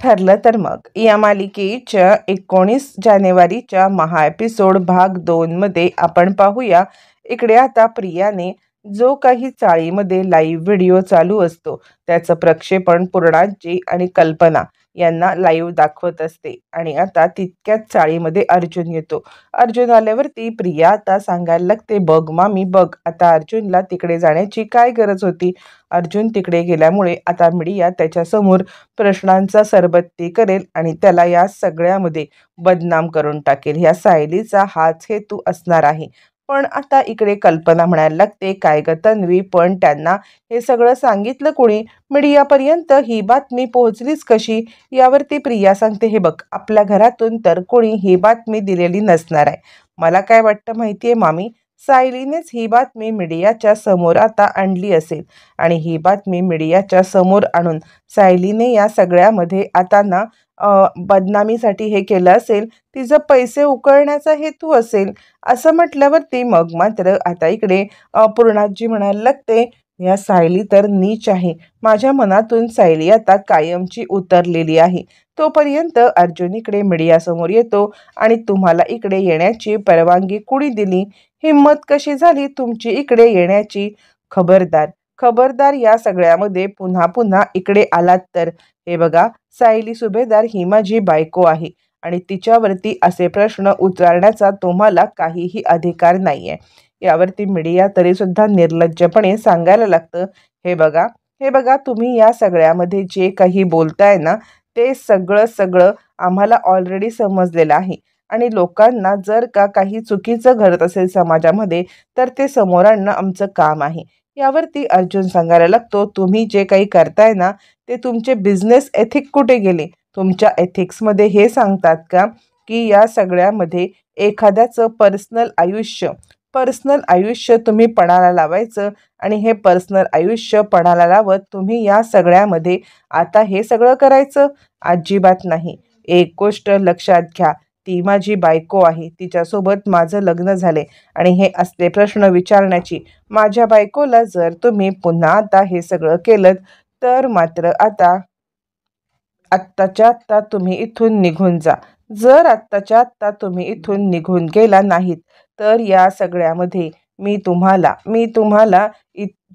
ठरलं तर मग या मालिकेच्या 19 जानेवारीच्या एपिसोड भाग 2 मध्ये आपण पाहूया. इकडे आता प्रियाने जो काही चाळीमध्ये लाईव्ह व्हिडिओ चालू असतो त्याचं प्रक्षेपण पूर्णाजी आणि कल्पना यांना लाईव्ह दाखवत असते. आणि आता तितक्याच चाळीमध्ये अर्जुन येतो. अर्जुन आल्यावरती प्रिया आता सांगायला लागते, बघ मामी बघ, आता अर्जुनला तिकडे जाण्याची काय गरज होती. अर्जुन तिकडे गेल्यामुळे आता मीडिया त्याच्यासमोर प्रश्नांचा सरबत्ती करेल आणि त्याला या सगळ्यामध्ये बदनाम करून टाकेल. ह्या सायलीचा हाच हेतू असणार आहे. पण आता इकडे कल्पना म्हणायला लागते, काय ग तन्वी, पण त्यांना हे सगळं सांगितलं कोणी, मीडियापर्यंत ही बातमी पोहोचलीच कशी. यावरती प्रिया सांगते, हे बघ, आपल्या घरातून तर कोणी ही बातमी दिलेली नसणार आहे. मला काय वाटतं माहितीये मामी, सायलीनेच ही बातमी मीडियाच्या समोर आता आणली असेल आणि ही बातमी मीडियाच्या समोर आणून सायलीने या सगळ्यामध्ये आता ना बदनामीसाठी हे केलं असेल. तिचं पैसे उकळण्याचा हेतू असेल. असं म्हटल्यावरती मग मात्र आता इकडे पूर्णाजी म्हणायला लागते, या सायली तर नीच आहे. माझ्या मनातून सायली आता कायमची उतरलेली आहे. तोपर्यंत अर्जुन इकडे मीडियासमोर येतो आणि तुम्हाला इकडे येण्याची परवानगी कुणी दिली, हिंमत कशी झाली तुमची इकडे येण्याची, खबरदार खबरदार या सगळ्यामध्ये पुन्हा पुन्हा इकडे आलात तर. हे बघा, सायली सुभेदार ही माझी बायको आहे आणि तिच्यावरती असे प्रश्न उच्चारण्याचा तुम्हाला काहीही अधिकार नाहीये. यावरती मीडिया तरी सुद्धा निर्लज्जपणे सांगायला लागतं, हे बघा हे बघा, तुम्ही या सगळ्यामध्ये जे काही बोलताय ना, ते सगळं सगळं आम्हाला ऑलरेडी समजलेलं आहे आणि लोकांना जर का काही चुकीचं घडत असेल समाजामध्ये तर ते समोर आणणं आमचं काम आहे. यावरती अर्जुन सांगायला लागतो, तुम्ही जे काही करताय ना, ते तुमचे बिझनेस एथिक कुठे गेले. तुमच्या एथिक्समध्ये हे सांगतात का की या सगळ्यामध्ये एखाद्याचं पर्सनल आयुष्य तुम्ही पणाला लावायचं आणि हे पर्सनल आयुष्य पणाला लावत तुम्ही या सगळ्यामध्ये आता हे सगळं करायचं. अजिबात नाही. एक गोष्ट लक्षात घ्या, ती माझी बायको आहे, तिच्यासोबत माझं लग्न झाले आणि हे असले प्रश्न विचारण्याची माझ्या बायकोला जर तुम्ही पुन्हा आता हे सगळं केलं तर मात्र आत्ताच्या आत्ता तुम्ही इथून निघून जा. जर आत्ताच्या आत्ता तुम्ही इथून निघून गेला नाहीत तर या सगळ्यामध्ये मी तुम्हाला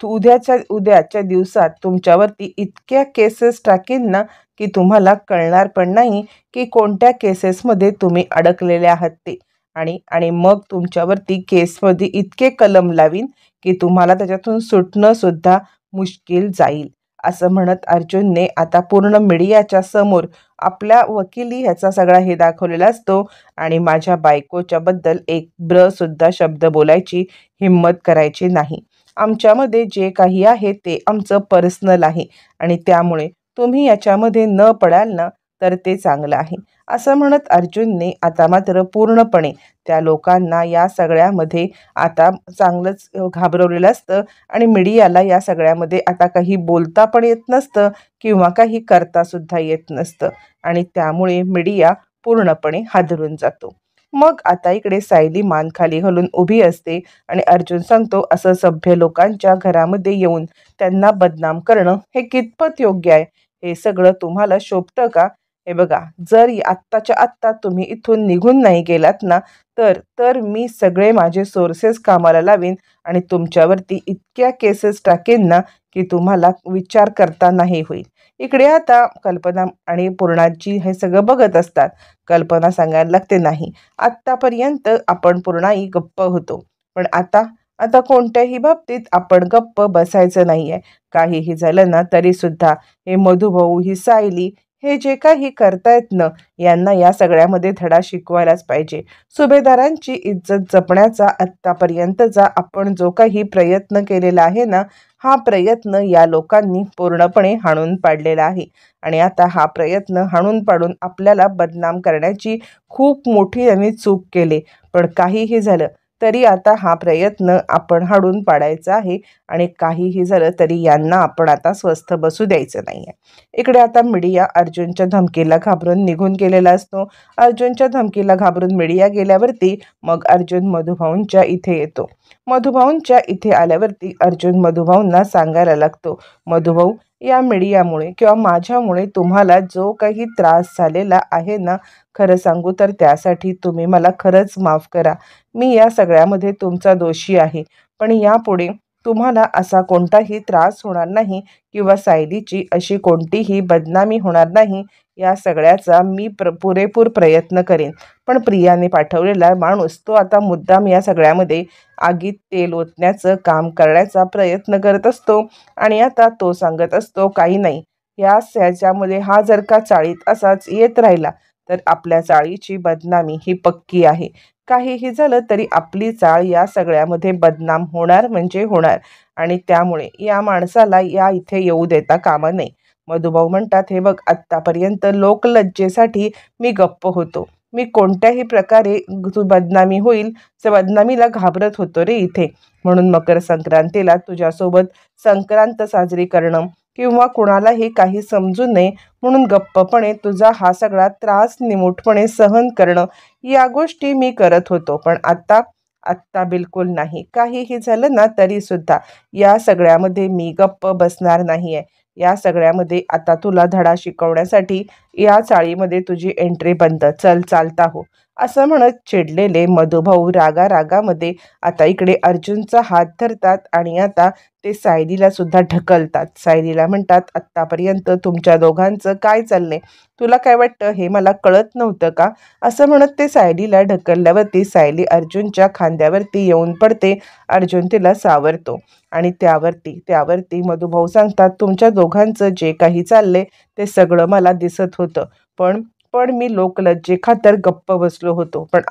उद्याच्या दिवसात तुमच्यावरती इतक्या केसेस टाकीन ना की तुम्हाला कळणार पण नाही की कोणत्या केसेसमध्ये तुम्ही अडकलेले आहात ते. आणि मग तुमच्यावरती केसमध्ये इतके कलम लावीन की तुम्हाला त्याच्यातून सुटणं सुद्धा मुश्किल जाईल. असं म्हणत अर्जुनने आता पूर्ण मीडियाच्या समोर आपल्या वकिली ह्याचा सगळा हे दाखवलेला असतो आणि माझ्या बायकोच्या बद्दल एक सुद्धा शब्द बोलायची हिंमत करायची नाही. आमच्यामध्ये जे काही आहे ते आमचं पर्सनल आहे आणि त्यामुळे तुम्ही याच्यामध्ये न पडाल ना तर ते चांगलं आहे. असं म्हणत अर्जुनने आता मात्र पूर्णपणे त्या लोकांना या सगळ्यामध्ये आता चांगलंच घाबरवलेलं असतं आणि मीडियाला या सगळ्यामध्ये आता काही बोलता पण येत नसतं किंवा काही करता सुद्धा येत नसतं आणि त्यामुळे मीडिया पूर्णपणे हादरून जातो. मग आता इकडे सायली मान खाली घालून उभी असते आणि अर्जुन सांगतो, असं सभ्य लोकांच्या घरामध्ये येऊन त्यांना बदनाम करणं हे कितपत योग्य आहे. हे सगळं तुम्हाला शोभतं का. हे बघा, जर आत्ताच्या आत्ता तुम्ही इथून निघून नाही गेलात ना तर तर मी सगळे माझे सोर्सेस कामाला लावीन आणि तुमच्यावरती इतक्या केसेस टाकेन ना की तुम्हाला विचार करता नाही होईल. इकडे आता कल्पना आणि पूर्णाजी हे सगळं बघत असतात. कल्पना सांगायला लागते, नाही, आत्तापर्यंत आपण पूर्णाई गप्प होतो पण आता आता कोणत्याही बाबतीत आपण गप्प बसायचं नाहीये. काहीही झालं ना तरी सुद्धा हे मधुभाऊ, ही सायली, हे जे काही करतायत ना, यांना या सगळ्यामध्ये धडा शिकवायलाच पाहिजे. सुभेदारांची इज्जत जपण्याचा आत्तापर्यंतचा आपण जो काही प्रयत्न केलेला आहे ना, हा प्रयत्न या लोकांनी पूर्णपणे हाणून पाडलेला आहे आणि आता हा प्रयत्न हाणून पाडून आपल्याला बदनाम करण्याची खूप मोठी यांनी चूक केली. पण काहीही झालं तरी आता हा प्रयत्न आपण हाणून पाडायचा आहे आणि काहीही झालं तरी यांना आपण आता स्वस्थ बसू द्यायचं नाहीये. इकडे आता मीडिया अर्जुनच्या धमकीला घाबरून निघून गेलेला असतो. अर्जुनच्या धमकीला घाबरून मीडिया गेल्यावरती मग अर्जुन मधुभाऊंच्या इथे येतो. मधुभाऊंच्या इथे आल्यावरती अर्जुन मधुभाऊंना सांगायला लागतो, मधुभाऊ, या मीडियामुळे किंवा माझ्यामुळे तुम्हाला जो काही त्रास झालेला आहे ना, खरं सांगू तर त्यासाठी तुम्ही मला खरंच माफ करा. मी या सगळ्यामध्ये तुमचा दोषी आहे. पण यापुढे तुम्हाला असा कोणताही त्रास होणार नाही किंवा सायलीची अशी कोणतीही बदनामी होणार नाही. या सगळ्याचा मी पुरेपूर प्रयत्न करेन. पण प्रियाने पाठवलेला माणूस तो आता मुद्दाम या सगळ्यामध्ये आगीत तेल ओतण्याचं काम करण्याचा प्रयत्न करत असतो आणि आता तो सांगत असतो काही नाही, ह्याच्यामध्ये हा जर का चाळीत असाच येत राहिला तर आपल्या चाळीची बदनामी ही पक्की आहे. काहीही झालं तरी आपली चाळ या सगळ्यामध्ये बदनाम होणार म्हणजे होणार आणि त्यामुळे या माणसाला या इथे येऊ देता कामा नये. मधुभाऊ म्हणतात, हे बघ, आत्तापर्यंत लोकलज्जेसाठी मी गप्प होतो. मी कोणत्याही प्रकारे बदनामी होईल त्या बदनामीला घाबरत होतो रे इथे. म्हणून मकर संक्रांतीला तुझ्यासोबत संक्रांत साजरी करणं किंवा कुणालाही काही समजू नये म्हणून गप्पपणे तुझा हा सगळा त्रास निमूटपणे सहन करणं, या गोष्टी मी करत होतो. पण आत्ता बिलकुल नाही. काहीही झालं ना तरी सुद्धा या सगळ्यामध्ये मी गप्प बसणार नाहीये. या सगळ्यामध्ये आता तुला धडा शिकवण्यासाठी या चाळीमध्ये तुझी एंट्री बंद. चल चालता हो. असं म्हणत चिडलेले मधुभाऊ रागारागामध्ये आता इकडे अर्जुनचा हात धरतात आणि आता ते सायलीला सुद्धा ढकलतात. सायलीला म्हणतात, आत्तापर्यंत तुमच्या दोघांचं काय चाललंय? तुला काय वाटतं हे मला कळत नव्हतं का? असं म्हणत ते सायलीला ढकलल्यावरती सायली अर्जुनच्या खांद्यावरती येऊन पडते. अर्जुन तिला सावरतो आणि त्यावरती मधुभाऊ सांगतात, तुमच्या दोघांचं जे काही चाललंय ते सगळं मला दिसत होतं. पण पण मी लोकलज्जेखातर गप्प बसलो होतो. पण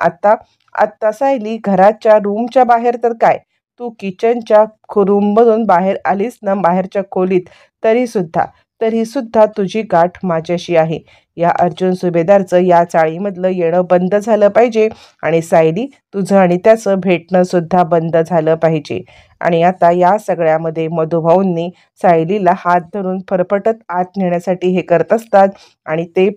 आत्ता सायली घराच्या रूमच्या बाहेर तर काय, तू किचनच्या रूममधून बाहेर आलीस ना, बाहेरच्या खोलीत, तरीसुद्धा तुझी गाठ माझ्याशी आहे. या अर्जुन सुभेदारचं या चाळीमधलं येणं बंद झालं पाहिजे आणि सायली तुझं आणि त्याचं भेटणं सुद्धा बंद झालं पाहिजे. आणि आता या सगळ्यामध्ये मधुभाऊंनी सायलीला हात धरून फरफटत आत नेण्यासाठी हे करत असतात आणि ते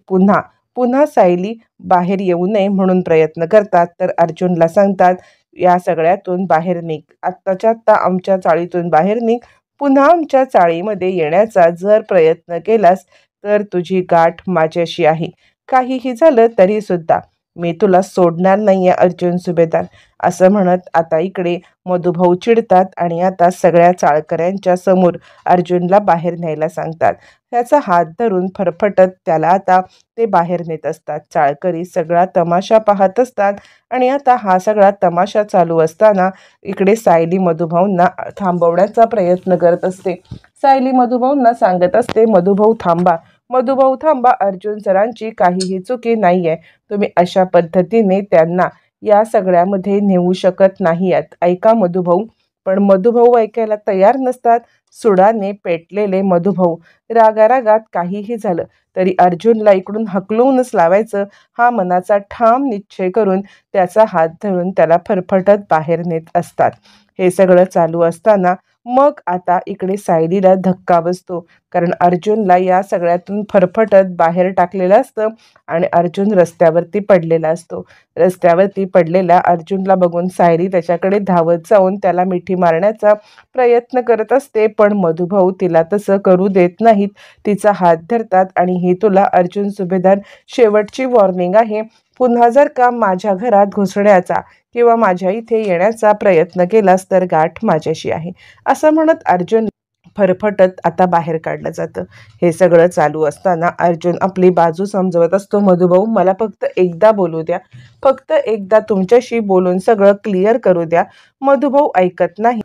पुन्हा सायली बाहेर येऊ नये म्हणून प्रयत्न करतात. तर अर्जुनला सांगतात, या सगळ्यातून बाहेर निघ, आत्ताच्या आत्ता आमच्या चाळीतून बाहेर निघ. पुन्हा आमच्या चाळीमध्ये येण्याचा जर प्रयत्न केलास तर तुझी गाठ माझ्याशी आहे. काहीही झालं तरी सुद्धा मी तुला सोडणार नाहीये अर्जुन सुभेदार. असं म्हणत आता इकडे मधुभाऊ चिडतात आणि आता सगळ्या चाळकऱ्यांच्या समोर अर्जुनला बाहेर न्यायला सांगतात. त्याचा हात धरून फरफटत त्याला आता ते बाहेर नेत असतात. चाळकरी सगळा तमाशा पाहत असतात आणि आता हा सगळा तमाशा चालू असताना इकडे सायली मधुभाऊंना थांबवण्याचा प्रयत्न करत असते. सायली मधुभाऊंना सांगत असते, मधुभाऊ थांबा, अर्जुन सरांची काहीही चुकी नाहीये. तुम्ही अशा पद्धतीने त्यांना या सगळ्यामध्ये नेऊ शकत नाही आहात. ऐका मधुभाऊ. पण मधुभाऊ ऐकायला तयार नसतात. सुडाने पेटलेले मधुभाऊ रागारागात काहीही झालं तरी अर्जुनला इकडून हकलूनच लावायचं हा मनाचा ठाम निश्चय करून त्याचा हात धरून त्याला फरफटत बाहेर नेत असतात. हे सगळं चालू असताना मग आता इकडे सायलीला धक्का बसतो. कारण अर्जुनला या सगळ्यातून फरफटत बाहेर टाकलेलं असतं आणि अर्जुन रस्त्यावरती पडलेला असतो. रस्त्यावरती पडलेल्या अर्जुनला बघून सायली त्याच्याकडे धावत जाऊन त्याला मिठी मारण्याचा प्रयत्न करत असते. पण मधुभाऊ तिला तसं करू देत नाहीत. तिचा हात धरतात आणि ही तुला अर्जुन सुभेदार शेवटची वॉर्निंग आहे. पुन्हा जर का माझ्या घरात घुसण्याचा किंवा माझ्या इथे येण्याचा प्रयत्न केलास तर गाठ माझ्याशी आहे. असं म्हणत अर्जुन फरफटत आता बाहेर काढलं जातं. हे सगळं चालू असताना अर्जुन आपली बाजू समजवत असतो. मधुभाऊ, मला फक्त एकदा बोलू द्या, फक्त एकदा तुमच्याशी बोलून सगळं क्लिअर करू द्या. मधुभाऊ ऐकत नाही.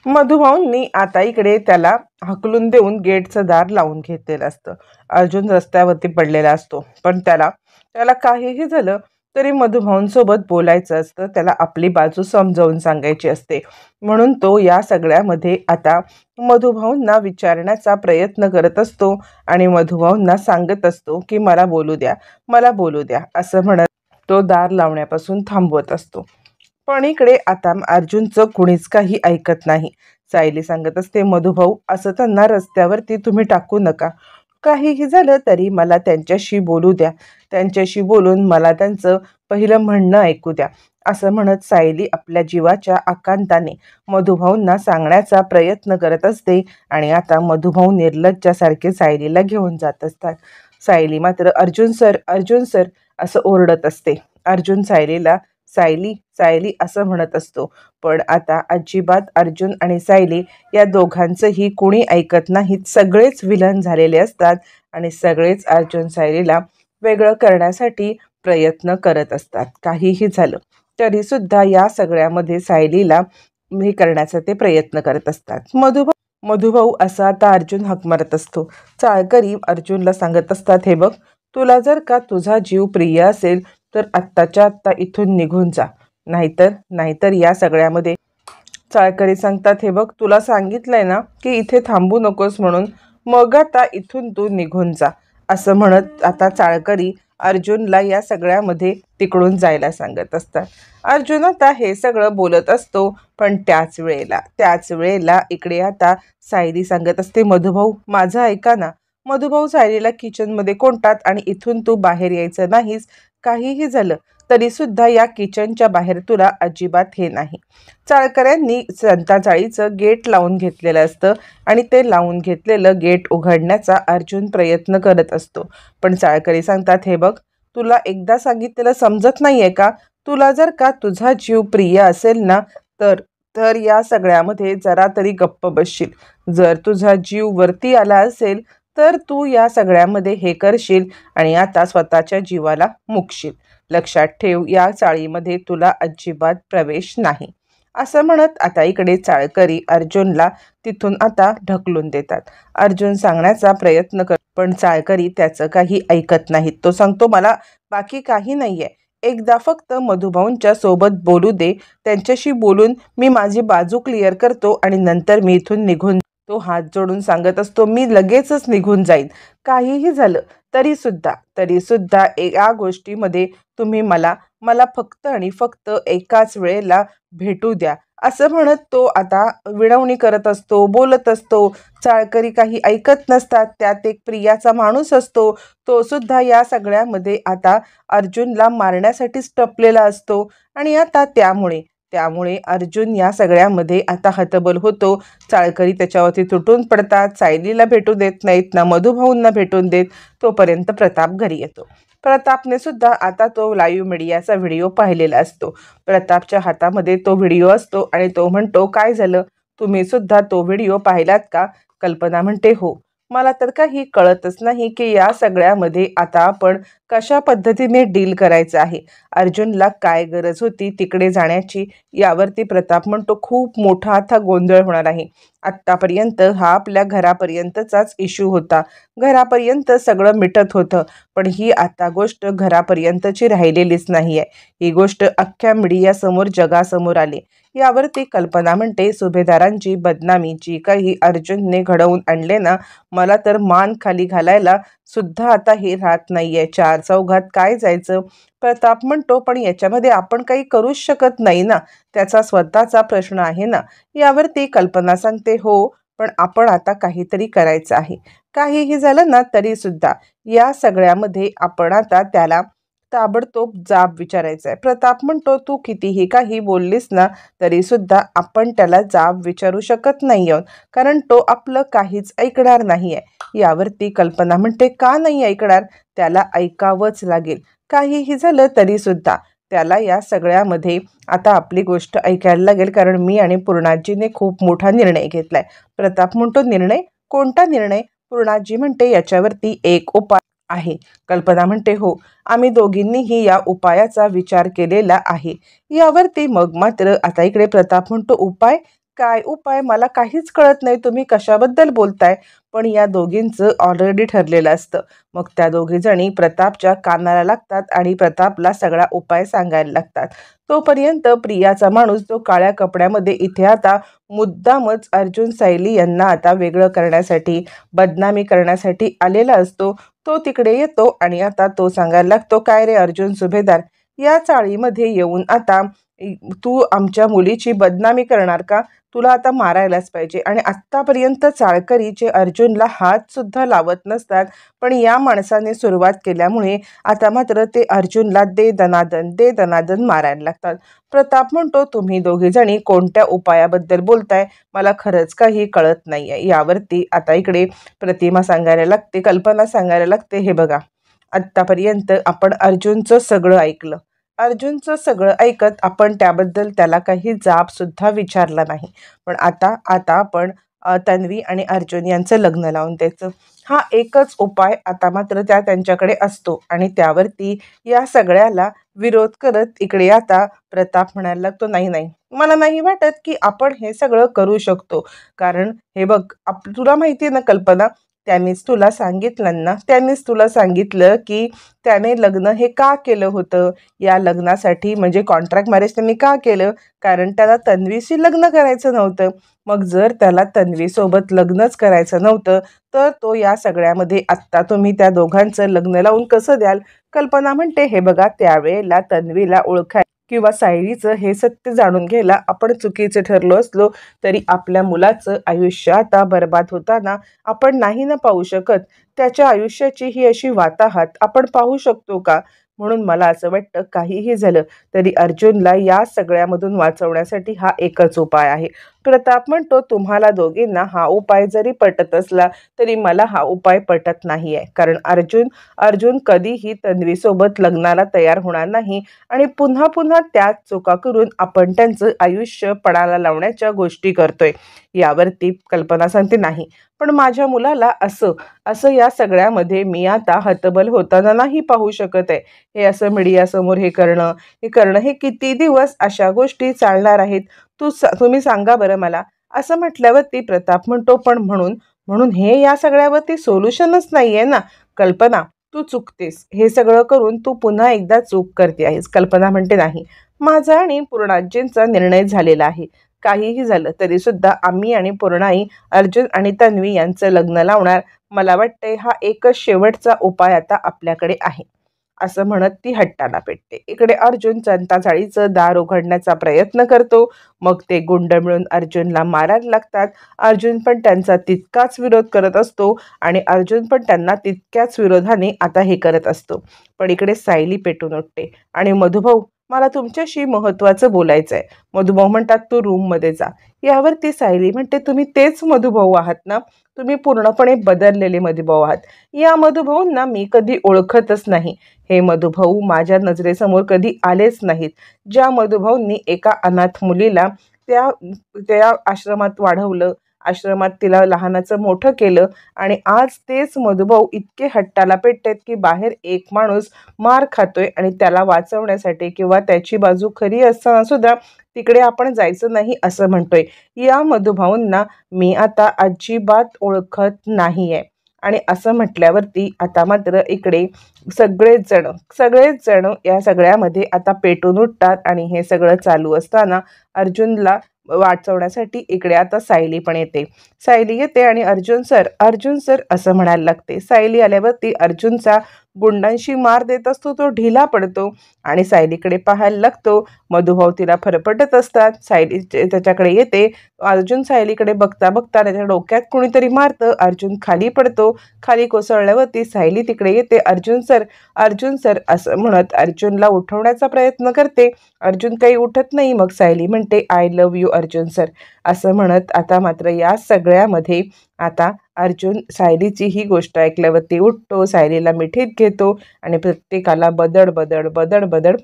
मधुभाऊंनी आता इकडे त्याला हकलून देऊन गेटचं दार लावून घेतलेलं असतं. अर्जुन रस्त्यावरती पडलेला असतो. पण त्याला काहीही झालं तरी मधुभाऊंसोबत बोलायचं असतं. त्याला आपली बाजू समजावून सांगायची असते. म्हणून तो या सगळ्यामध्ये आता मधुभाऊंना विचारण्याचा प्रयत्न करत असतो आणि मधुभाऊंना सांगत असतो की मला बोलू द्या असं म्हणत तो दार लावण्यापासून थांबवत असतो. पण इकडे आता अर्जुनचं कुणीच काही ऐकत नाही. सायली सांगत असते, मधुभाऊ, असं त्यांना रस्त्यावरती तुम्ही टाकू नका. काहीही झालं तरी मला त्यांच्याशी बोलू द्या. त्यांच्याशी बोलून मला त्यांचं पहिलं म्हणणं ऐकू द्या. असं म्हणत सायली आपल्या जीवाच्या आकांताने मधुभाऊंना सांगण्याचा प्रयत्न करत असते. आणि आता मधुभाऊ निर्लज्जासारखे सायलीला घेऊन जात असतात. सायली मात्र अर्जुन सर, अर्जुन सर असं ओरडत असते. अर्जुन सायलीला सायली, सायली असं म्हणत असतो. पण आता अजिबात अर्जुन आणि सायली या दोघांचंही कोणी ऐकत नाहीत. सगळेच विलन झालेले असतात आणि सगळेच अर्जुन सायलीला वेगळं करण्यासाठी प्रयत्न करत असतात. काहीही झालं तरी सुद्धा या सगळ्यामध्ये सायलीला हे करण्याचा ते प्रयत्न करत असतात. मधुभाऊ असा आता अर्जुन हाक मारत असतो. चाळकरी अर्जुनला सांगत असतात, हे बघ, तुला जर का तुझा जीव प्रिय असेल तर आत्ताच्या आत्ता इथून निघून जा, नाहीतर या सगळ्यामध्ये. चाळकरी सांगतात, हे बघ, तुला सांगितलंय ना की इथे थांबू नकोस म्हणून, मग आता इथून तू निघून जा. असं म्हणत आता चाळकरी अर्जुनला या सगळ्यामध्ये तिकडून जायला सांगत असतात. अर्जुन आता हे सगळं बोलत असतो. पण त्याच वेळेला इकडे आता सायली सांगत असते, मधुभाऊ माझं ऐका ना. मधुभाऊ सायलीला किचनमध्ये कोंडतात आणि इथून तू बाहेर यायचं नाहीस. काहीही झालं तरी सुद्धा या किचनच्या बाहेर तुला अजिबात हे नाही. चाळकऱ्यांनी संताचाळीचं गेट लावून घेतलेलं असतं आणि ते लावून घेतलेलं गेट उघडण्याचा अर्जुन प्रयत्न करत असतो. पण चाळकरी सांगतात, हे बघ, तुला एकदा सांगितलेलं समजत नाहीये का? तुला जर का तुझा जीव प्रिय असेल ना तर तर या सगळ्यामध्ये जरा तरी गप्प बसशील. जर तुझा जीव वरती आला असेल तर तू या सगळ्यामध्ये हे करशील आणि आता स्वतःच्या जीवाला मुकशील. लक्षात ठेव, या चाळीमध्ये तुला अजिबात प्रवेश नाही. असं म्हणत आता इकडे चाळकरी अर्जुनला तिथून आता ढकलून देतात. अर्जुन सांगण्याचा प्रयत्न कर, पण चाळकरी त्याचं काही ऐकत नाहीत. तो सांगतो, मला बाकी काही नाहीये, एकदा फक्त मधुभाऊंच्या सोबत बोलू दे. त्यांच्याशी बोलून मी माझी बाजू क्लिअर करतो आणि नंतर मी इथून निघून. तो हात जोडून सांगत असतो, मी लगेचच निघून जाईन. काहीही झालं तरी सुद्धा या गोष्टीमध्ये तुम्ही मला फक्त आणि फक्त एकाच वेळेला भेटू द्या. असं म्हणत तो आता विनवणी करत असतो, बोलत असतो. चाळकरी काही ऐकत नसतात. त्यात एक प्रियाचा माणूस असतो, तो सुद्धा या सगळ्यामध्ये आता अर्जुनला मारण्यासाठीच टपलेला असतो. आणि आता त्यामुळे अर्जुन या सगळ्यामध्ये आता हतबल होतो. चाळकरी त्याच्यावरती तुटून पडतात. सायलीला भेटू देत नाहीत ना मधुभाऊंना भेटून देत. तोपर्यंत प्रताप घरी येतो. प्रतापने सुद्धा आता तो लाईव्ह मीडियाचा व्हिडिओ पाहिलेला असतो. प्रतापच्या हातामध्ये तो व्हिडिओ असतो आणि तो म्हणतो, काय झालं, तुम्ही सुद्धा तो व्हिडिओ पाहिलात का? कल्पना म्हणते, हो, मला तर काही कळतच नाही की या सगळ्यामध्ये आता आपण कशा पद्धतीने डील करायचं आहे. अर्जुनला काय गरज होती तिकडे जाण्याची? यावरती प्रताप म्हणतो, खूप मोठा आता गोंधळ होणार आहे. आत्तापर्यंत हा आपल्या घरापर्यंतचाच इश्यू होता, घरापर्यंत सगळं मिटत होतं. पण ही आता गोष्ट घरापर्यंतची राहिलेलीच नाही आहे. ही गोष्ट अख्ख्या मीडियासमोर, जगासमोर आली. यावरती कल्पना म्हणते, सुभेदारांची बदनामी जी काही अर्जुनने घडवून आणले ना, मला तर मान खाली घालायला सुद्धा आता हे राहत नाहीये. चार चौघात काय जायचं? प्रताप म्हणतो, पण याच्यामध्ये आपण काही करूच शकत नाही ना, त्याचा स्वतःचा प्रश्न आहे ना. यावरती कल्पना सांगते, हो, पण आपण आता काहीतरी करायचं आहे. काहीही झालं ना तरी सुद्धा या सगळ्यामध्ये आपण आता त्याला ताबडतोब जाब विचारायचा आहे. प्रताप म्हणतो, तू कितीही काही बोललीस ना तरी सुद्धा आपण त्याला जाब विचारू शकत नाही आहोत, कारण तो आपलं काहीच ऐकणार नाहीये. यावरती कल्पना म्हणते, का नाही ऐकणार? त्याला ऐकावंच लागेल. काहीही झालं तरी सुद्धा त्याला या सगळ्यामध्ये आता आपली गोष्ट ऐकायला लागेल, कारण मी आणि पूर्णाजीने खूप मोठा निर्णय घेतलाय. प्रताप म्हणतो, निर्णय? कोणता निर्णय? पूर्णाजी म्हणते, याच्यावरती एक उपाय आहे. कल्पना म्हणते, हो, आम्ही दोघींनीही या उपायाचा विचार केलेला आहे. यावरती मग मात्र आता इकडे प्रताप म्हणतो, उपाय? काय उपाय? मला काहीच कळत नाही, तुम्ही कशाबद्दल बोलताय? पण या दोघींचं ऑलरेडी ठरलेलं असतं. मग त्या दोघी जणी प्रतापच्या कानाला लागतात आणि प्रतापला सगळा उपाय सांगायला लागतात. तोपर्यंत प्रियाचा माणूस जो काळ्या कपड्यामध्ये इथे आता मुद्दामच अर्जुन सायली यांना आता वेगळं करण्यासाठी, बदनामी करण्यासाठी आलेला असतो, तो तिकडे येतो आणि आता तो सांगायला लागतो, काय रे अर्जुन सुभेदार, या चाळीमध्ये येऊन आता तू आमच्या मुलीची बदनामी करणार का? तुला आता मारायलाच पाहिजे. आणि आत्तापर्यंत चाळकरी अर्जुनला हात सुद्धा लावत नसतात, पण या माणसाने सुरुवात केल्यामुळे आता मात्र ते अर्जुनला दे दनादन मारायला लागतात. प्रताप म्हणतो, तुम्ही दोघे जणी कोणत्या उपायाबद्दल बोलताय? मला खरंच काही कळत नाहीये. यावरती आता इकडे प्रतिमा सांगायला लागते, कल्पना सांगायला लागते, हे बघा, आत्तापर्यंत आपण अर्जुनचं सगळं ऐकलं. अर्जुनचं सगळं ऐकत आपण त्याबद्दल त्याला काही जाब सुद्धा विचारला नाही. पण आता आता आपण तन्वी आणि अर्जुन यांचं लग्न लावून द्यायचं, हा एकच उपाय आता मात्र त्यांच्याकडे असतो. आणि त्यावरती या सगळ्याला विरोध करत इकडे आता प्रताप म्हणायला लागतो, नाही नाही, मला नाही वाटत की आपण हे सगळं करू शकतो. कारण हे बघ, तुला माहिती ना कल्पना, त्यांनीच तुला सांगितलं की त्याने लग्न हे का केलं होतं. या लग्नासाठी म्हणजे कॉन्ट्रॅक्ट मॅरेज त्यांनी का केलं? कारण त्याला तन्वीशी लग्न करायचं नव्हतं. मग जर त्याला तन्वीसोबत लग्नच करायचं नव्हतं, तर तो या सगळ्यामध्ये आत्ता तुम्ही त्या दोघांचं लग्न लावून कसं द्याल? कल्पना म्हणते, हे बघा, त्यावेळेला तन्वीला ओळखाय किंवा सायलीचं हे सत्य जाणून घ्यायला आपण चुकीचे ठरलो असलो तरी आपल्या मुलाचं आयुष्य आता बर्बाद होताना आपण नाही ना पाहू शकत. त्याच्या आयुष्याची ही अशी वाताहत आपण पाहू शकतो का? म्हणून मला असं वाटतं, काहीही झालं तरी अर्जुनला या सगळ्यामधून वाचवण्यासाठी हा एकच उपाय आहे. प्रताप म्हणतो, तुम्हाला दोघींना हा उपाय जरी पटत असला तरी मला हा उपाय पटत नाहीये. कारण अर्जुन कधीही तन्वीसोबत लग्नाला तयार होणार नाही आणि पुन्हा पुन्हा त्याच चुका करून आपण त्यांचं आयुष्य पणाला लावण्याच्या गोष्टी करतोय. यावरती कल्पना सांगते, नाही, पण माझ्या मुलाला असं या सगळ्यामध्ये मी आता हतबल होताना नाही पाहू शकत आहे. हे असं मीडियासमोर हे करणं हे किती दिवस अशा गोष्टी चालणार आहेत? तुम्ही सांगा बरं मला. असं म्हटल्यावरती प्रताप म्हणतो, पण म्हणून हे या सगळ्यावरती सोल्युशनच नाहीये ना. कल्पना, तू चुकतेस. हे सगळं करून तू पुन्हा एकदा चूक करते आहेस. कल्पना म्हणते, नाही, माझा आणि पूर्णाजींचा निर्णय झालेला आहे. काहीही झालं तरी सुद्धा आम्ही आणि पूर्णाई, अर्जुन आणि तन्वी यांचं लग्न लावणार. मला वाटतंय हा एकच शेवटचा उपाय आता आपल्याकडे आहे. असं म्हणत ती हट्टाला पेटते. इकडे अर्जुन चाळीचं दार उघडण्याचा प्रयत्न करतो. मग ते गुंड मिळून अर्जुनला मारायला लागतात. अर्जुन पण त्यांचा तितकाच विरोध करत असतो आणि अर्जुन पण त्यांना तितक्याच विरोधाने आता हे करत असतो. पण इकडे सायली पेटून उठते आणि मधुभाऊ, मला तुमच्याशी महत्वाचं बोलायचं आहे. मधुभाऊ म्हणतात, तू रूममध्ये जा. यावरती सायली म्हणते, तुम्ही तेच मधुभाऊ आहात ना? तुम्ही पूर्णपणे बदललेले मधुभाऊ आहात. या मधुभाऊंना मी कधी ओळखतच नाही. हे मधुभाऊ माझ्या नजरेसमोर कधी आलेच नाहीत. ज्या मधुभाऊंनी एका अनाथ मुलीला त्या आश्रमात वाढवलं, आश्रमात तिला लहानाचं मोठं केलं, आणि आज तेच मधुभाऊ इतके हट्टाला पेटतात की बाहेर एक माणूस मार खातोय आणि त्याला वाचवण्यासाठी किंवा त्याची बाजू खरी असताना सुद्धा तिकडे आपण जायचं नाही असं म्हणतोय. या मधुभाऊंना मी आता अजिबात ओळखत नाहीये. आणि असं म्हटल्यावरती आता मात्र इकडे सगळेच जण या सगळ्यामध्ये आता पेटून उठतात. आणि हे सगळं चालू असताना अर्जुनला वाचवण्यासाठी इकडे आता सायली पण येते. सायली येते आणि अर्जुन सर असं म्हणायला लागते. सायली आल्यावरती अर्जुनचा गुंडांशी मार देत असतो तो ढिला पडतो आणि सायलीकडे पाहायला लागतो. मधुभाऊ तिला फरफटत असतात. सायली त्याच्याकडे येते. अर्जुन सायलीकडे बघता बघता त्याच्या डोक्यात कुणीतरी मारतं. अर्जुन खाली पडतो. खाली कोसळल्यावरती सायली तिकडे येते. अर्जुन सर असं म्हणत अर्जुनला उठवण्याचा प्रयत्न करते. अर्जुन काही उठत नाही. मग सायली म्हणते, I love you Arjun sir. असं म्हणत आता मात्र या सगळ्यामध्ये आता अर्जुन सायलीची ही गोष्ट ऐकल्यावरती उठतो. सायलीला मिठीत घेतो आणि प्रत्येकाला बदड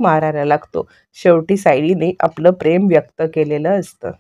मारायला लागतो. शेवटी सायलीने आपलं प्रेम व्यक्त केलेलं असतं.